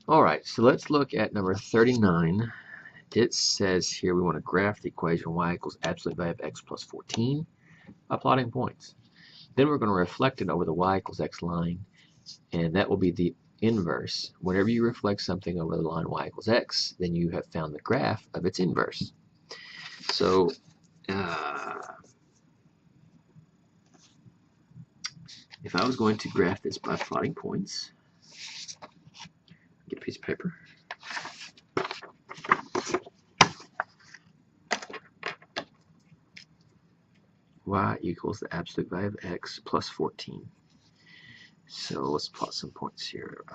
Alright, so let's look at number 39. It says here we want to graph the equation y equals absolute value of x plus 14 by plotting points. Then we're going to reflect it over the y equals x line, and that will be the inverse. Whenever you reflect something over the line y equals x, then you have found the graph of its inverse. So if I was going to graph this by plotting points, get a piece of paper. Y equals the absolute value of x plus 14. So let's plot some points here.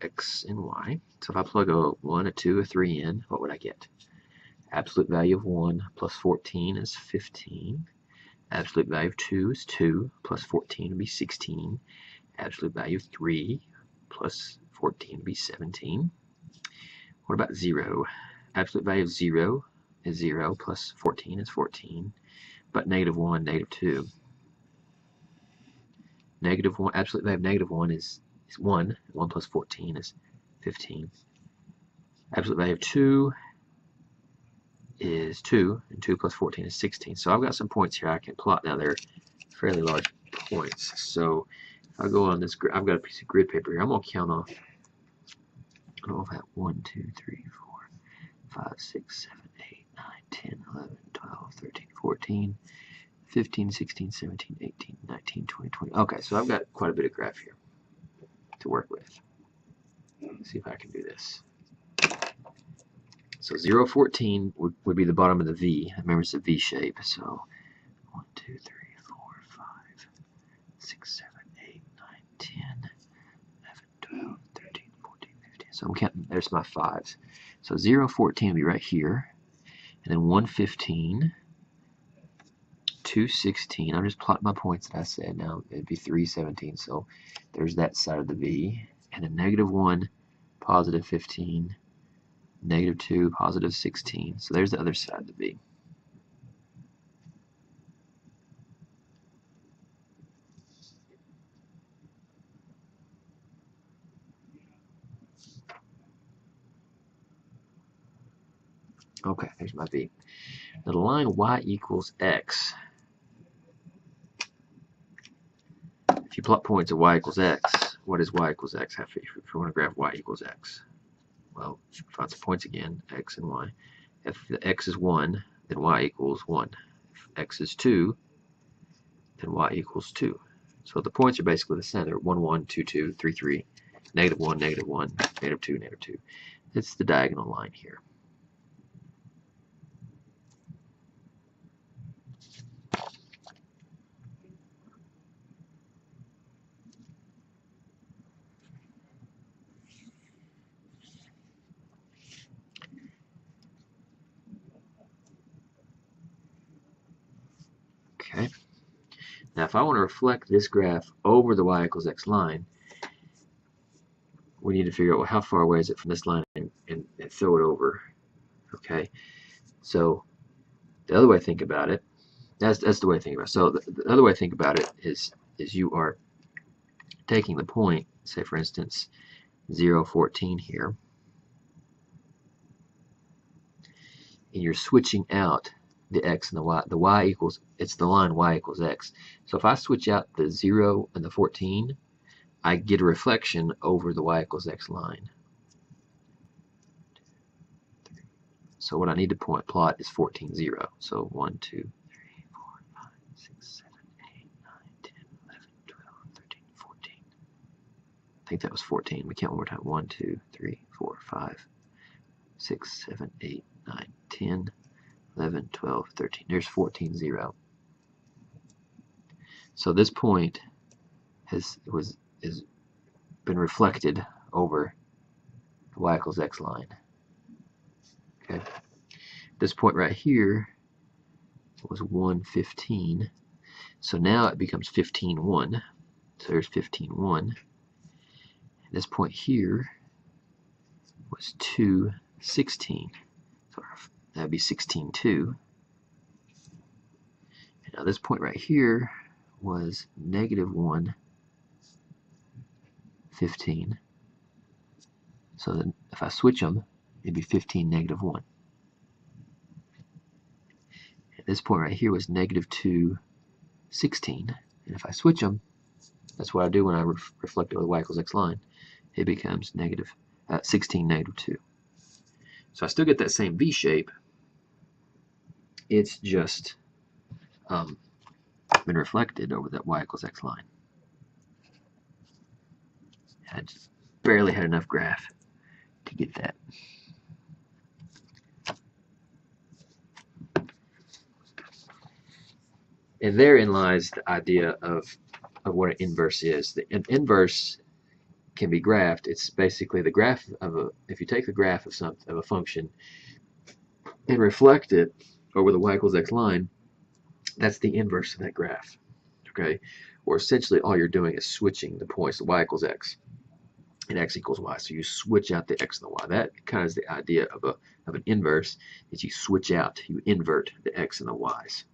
X and y. So if I plug a 1, a 2, a 3 in, what would I get? Absolute value of 1 plus 14 is 15. Absolute value of 2 is 2 plus 14 would be 16. Absolute value of 3 plus 14 would be 17. What about 0? Absolute value of 0 is 0 plus 14 is 14. But negative 1, negative 2. Negative 1, absolute value of negative 1 is 1. 1 plus 14 is 15. Absolute value of 2 is 2, and 2 plus 14 is 16. So I've got some points here I can plot. Now they're fairly large points. So if I go on this, I've got a piece of grid paper here. I'm going to count off. I don't know if I have 1, 2, 3, 4, 5, 6, 7, 8, 9, 10, 11, 12, 13, 14, 15, 16, 17, 18, 19, 20, 20. Okay, so I've got quite a bit of graph here to work with. Let's see if I can do this. So 0, 14 would be the bottom of the V. Remember, it's a V shape. So 1, 2, 3, 4, 5, 6, 7, 8, 9, 10, 11, 12, 13, 14, 15. So I'm counting. There's my 5s. So 0, 14 will be right here. And then 1, 15. 2, 16. I'll just plot my points that I said. Now it'd be 3, 17. So there's that side of the V. And then negative 1, positive 15. Negative 2, positive 16. So there's the other side of the V. Okay, there's my V. Now the line y equals x. If you plot points at y equals x, what is y equals x? If you want to graph y equals x, well, find some points again, x and y. If the x is 1, then y equals 1. If x is 2, then y equals 2. So the points are basically the same. They're 1, 1, 2, 2, 3, 3, negative 1, negative 1, negative 2, negative 2. It's the diagonal line here. Okay. Now if I want to reflect this graph over the y equals x line, we need to figure out, well, how far away is it from this line and throw it over. Okay. So the other way to think about it, that's the way to think about it. So the other way to think about it is you are taking the point, say for instance 0, 14 here, and you're switching out the x and the y. The y equals, it's the line y equals x. So if I switch out the 0 and the 14, I get a reflection over the y equals x line. So what I need to plot is 14, 0. So 1, 2, 3, 4, 5, 6, 7, 8, 9, 10, 11, 12, 13, 14. I think that was 14. We count one more time. 1, 2, 3, 4, 5, 6, 7, 8, 9, 10, 11, 12, 13. There's 14, 0. So this point has been reflected over the y equals x line. Okay. This point right here was 1, 15. So now it becomes 15, 1. So there's 15, 1. This point here was 2, 16. So that would be 16, 2. And now this point right here was negative 1, 15. So then if I switch them, it'd be 15, negative 1. At this point right here was negative 2, 16. And if I switch them, that's what I do when I reflect over the y equals x line, it becomes negative 16, negative 2. So I still get that same V shape. It's just been reflected over that y equals x line. I just barely had enough graph to get that. And therein lies the idea of what an inverse is. An inverse can be graphed. It's basically the graph of if you take the graph of a function and reflect it over the y equals x line, that's the inverse of that graph. Okay? Or essentially all you're doing is switching the points, the y equals x and x equals y. So you switch out the x and the y. That kind of is the idea of an inverse, is you switch out, you invert the x and the y's.